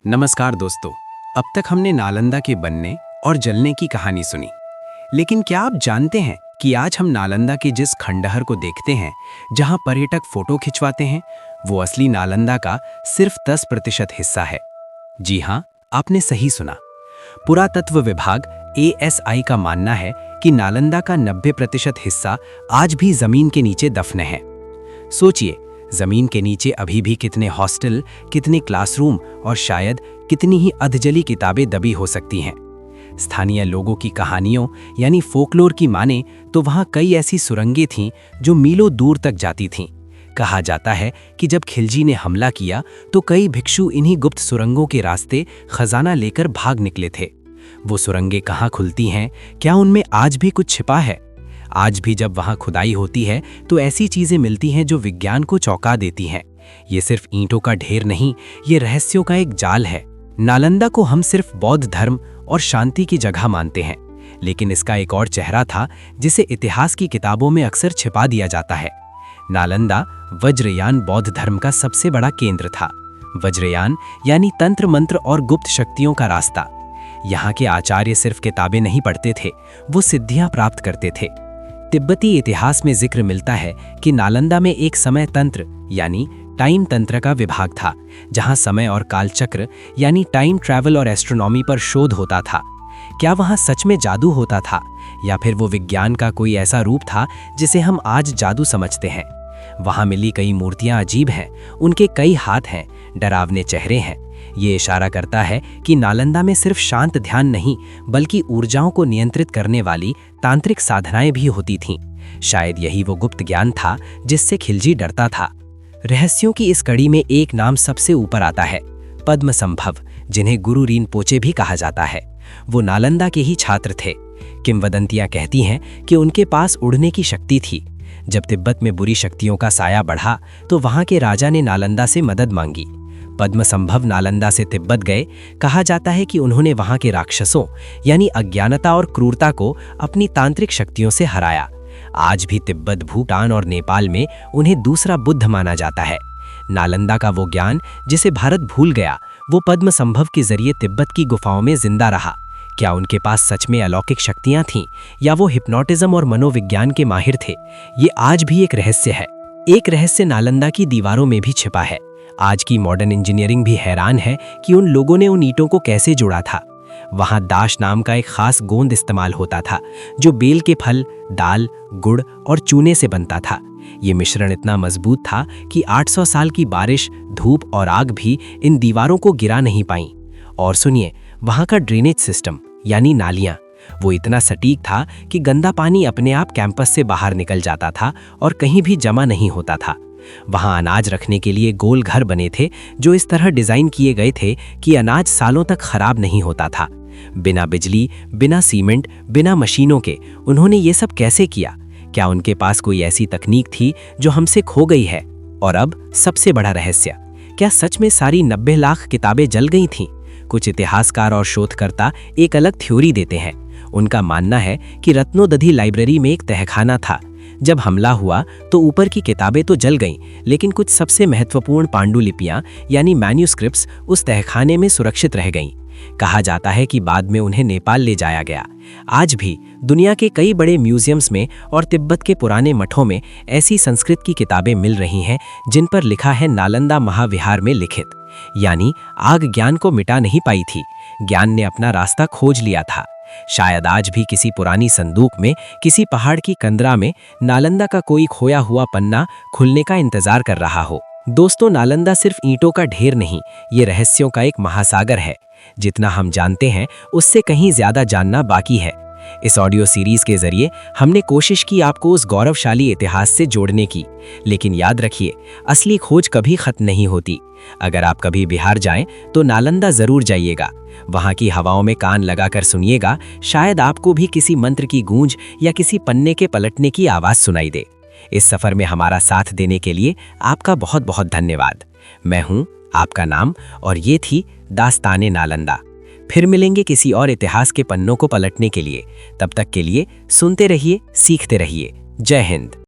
नमस्कार दोस्तों। अब तक हमने नालंदा के बनने और जलने की कहानी सुनी, लेकिन क्या आप जानते हैं कि आज हम नालंदा के जिस खंडहर को देखते हैं, जहां पर्यटक फोटो खिंचवाते हैं, वो असली नालंदा का सिर्फ 10% हिस्सा है। जी हां, आपने सही सुना। पुरातत्व विभाग ASI का मानना है कि नालंदा का 90% हिस्सा आज भी जमीन के नीचे दफन है। सोचिए, जमीन के नीचे अभी भी कितने हॉस्टल, कितने क्लासरूम और शायद कितनी ही अधजली किताबें दबी हो सकती हैं। स्थानीय लोगों की कहानियों यानी फोकलोर की माने तो वहां कई ऐसी सुरंगें थीं जो मीलों दूर तक जाती थीं। कहा जाता है कि जब खिलजी ने हमला किया तो कई भिक्षु इन्हीं गुप्त सुरंगों के रास्ते खजाना लेकर भाग निकले थे। वो सुरंगें कहाँ खुलती हैं? क्या उनमें आज भी कुछ छिपा है? आज भी जब वहां खुदाई होती है तो ऐसी चीजें मिलती हैं जो विज्ञान को चौंका देती हैं। ये सिर्फ ईंटों का ढेर नहीं, ये रहस्यों का एक जाल है। नालंदा को हम सिर्फ बौद्ध धर्म और शांति की जगह मानते हैं, लेकिन इसका एक और चेहरा था जिसे इतिहास की किताबों में अक्सर छिपा दिया जाता है। नालंदा वज्रयान बौद्ध धर्म का सबसे बड़ा केंद्र था। वज्रयान यानी तंत्र मंत्र और गुप्त शक्तियों का रास्ता। यहाँ के आचार्य सिर्फ किताबें नहीं पढ़ते थे, वो सिद्धियां प्राप्त करते थे। तिब्बती इतिहास में जिक्र मिलता है कि नालंदा में एक समय तंत्र यानी टाइम तंत्र का विभाग था, जहां समय और कालचक्र यानी टाइम ट्रैवल और एस्ट्रोनॉमी पर शोध होता था। क्या वहां सच में जादू होता था, या फिर वो विज्ञान का कोई ऐसा रूप था जिसे हम आज जादू समझते हैं? वहां मिली कई मूर्तियां अजीब हैं, उनके कई हाथ हैं, डरावने चेहरे हैं। ये इशारा करता है कि नालंदा में सिर्फ शांत ध्यान नहीं, बल्कि ऊर्जाओं को नियंत्रित करने वाली तांत्रिक साधनाएं भी होती थीं। शायद यही वो गुप्त ज्ञान था जिससे खिलजी डरता था। रहस्यों की इस कड़ी में एक नाम सबसे ऊपर आता है, पद्मसंभव, जिन्हें गुरु रिनपोचे भी कहा जाता है। वो नालंदा के ही छात्र थे। किंवदंतियां कहती हैं कि उनके पास उड़ने की शक्ति थी। जब तिब्बत में बुरी शक्तियों का साया बढ़ा तो वहां के राजा ने नालंदा से मदद मांगी। पद्मसंभव नालंदा से तिब्बत गए। कहा जाता है कि उन्होंने वहां के राक्षसों यानी अज्ञानता और क्रूरता को अपनी तांत्रिक शक्तियों से हराया। आज भी तिब्बत, भूटान और नेपाल में उन्हें दूसरा बुद्ध माना जाता है। नालंदा का वो ज्ञान जिसे भारत भूल गया, वो पद्मसंभव के जरिए तिब्बत की गुफाओं में जिंदा रहा। क्या उनके पास सच में अलौकिक शक्तियां थीं, या वो हिप्नोटिज्म और मनोविज्ञान के माहिर थे? ये आज भी एक रहस्य है। एक रहस्य नालंदा की दीवारों में भी छिपा है। आज की मॉडर्न इंजीनियरिंग भी हैरान है कि उन लोगों ने उन ईंटों को कैसे जोड़ा था। वहां दाश नाम का एक खास गोंद इस्तेमाल होता था, जो बेल के फल, दाल, गुड़ और चूने से बनता था। ये मिश्रण इतना मजबूत था कि 800 साल की बारिश, धूप और आग भी इन दीवारों को गिरा नहीं पाई। और सुनिए, वहां का ड्रेनेज सिस्टम यानी नालियां, वो इतना सटीक था कि गंदा पानी अपने आप कैंपस से बाहर निकल जाता था और कहीं भी जमा नहीं होता था। वहां अनाज रखने के लिए गोल घर बने थे, जो इस तरह डिजाइन किए गए थे कि अनाज सालों तक खराब नहीं होता था। बिना बिजली, बिना सीमेंट, बिना मशीनों के उन्होंने ये सब कैसे किया? क्या उनके पास कोई ऐसी तकनीक थी जो हमसे खो गई है? और अब सबसे बड़ा रहस्य, क्या सच में सारी 90 लाख किताबें जल गई थीं? कुछ इतिहासकार और शोधकर्ता एक अलग थ्योरी देते हैं। उनका मानना है कि रत्नोदधि लाइब्रेरी में एक तहखाना था। जब हमला हुआ तो ऊपर की किताबें तो जल गईं, लेकिन कुछ सबसे महत्वपूर्ण पांडुलिपियां यानी मैन्यूस्क्रिप्ट्स उस तहखाने में सुरक्षित रह गईं। कहा जाता है कि बाद में उन्हें नेपाल ले जाया गया। आज भी दुनिया के कई बड़े म्यूजियम्स में और तिब्बत के पुराने मठों में ऐसी संस्कृत की किताबें मिल रही हैं जिन पर लिखा है नालंदा महाविहार में लिखित। यानी आग ज्ञान को मिटा नहीं पाई थी, ज्ञान ने अपना रास्ता खोज लिया था। शायद आज भी किसी पुरानी संदूक में, किसी पहाड़ की कंदरा में नालंदा का कोई खोया हुआ पन्ना खुलने का इंतजार कर रहा हो। दोस्तों, नालंदा सिर्फ ईंटों का ढेर नहीं, ये रहस्यों का एक महासागर है। जितना हम जानते हैं उससे कहीं ज्यादा जानना बाकी है। इस ऑडियो सीरीज के जरिए हमने कोशिश की आपको उस गौरवशाली इतिहास से जोड़ने की, लेकिन याद रखिए, असली खोज कभी खत्म नहीं होती। अगर आप कभी बिहार जाएं तो नालंदा जरूर जाइएगा। वहां की हवाओं में कान लगाकर सुनिएगा, शायद आपको भी किसी मंत्र की गूंज या किसी पन्ने के पलटने की आवाज सुनाई दे। इस सफर में हमारा साथ देने के लिए आपका बहुत बहुत धन्यवाद। मैं हूं आपका नाम, और ये थी दास्ताने नालंदा। फिर मिलेंगे किसी और इतिहास के पन्नों को पलटने के लिए। तब तक के लिए सुनते रहिए, सीखते रहिए। जय हिंद।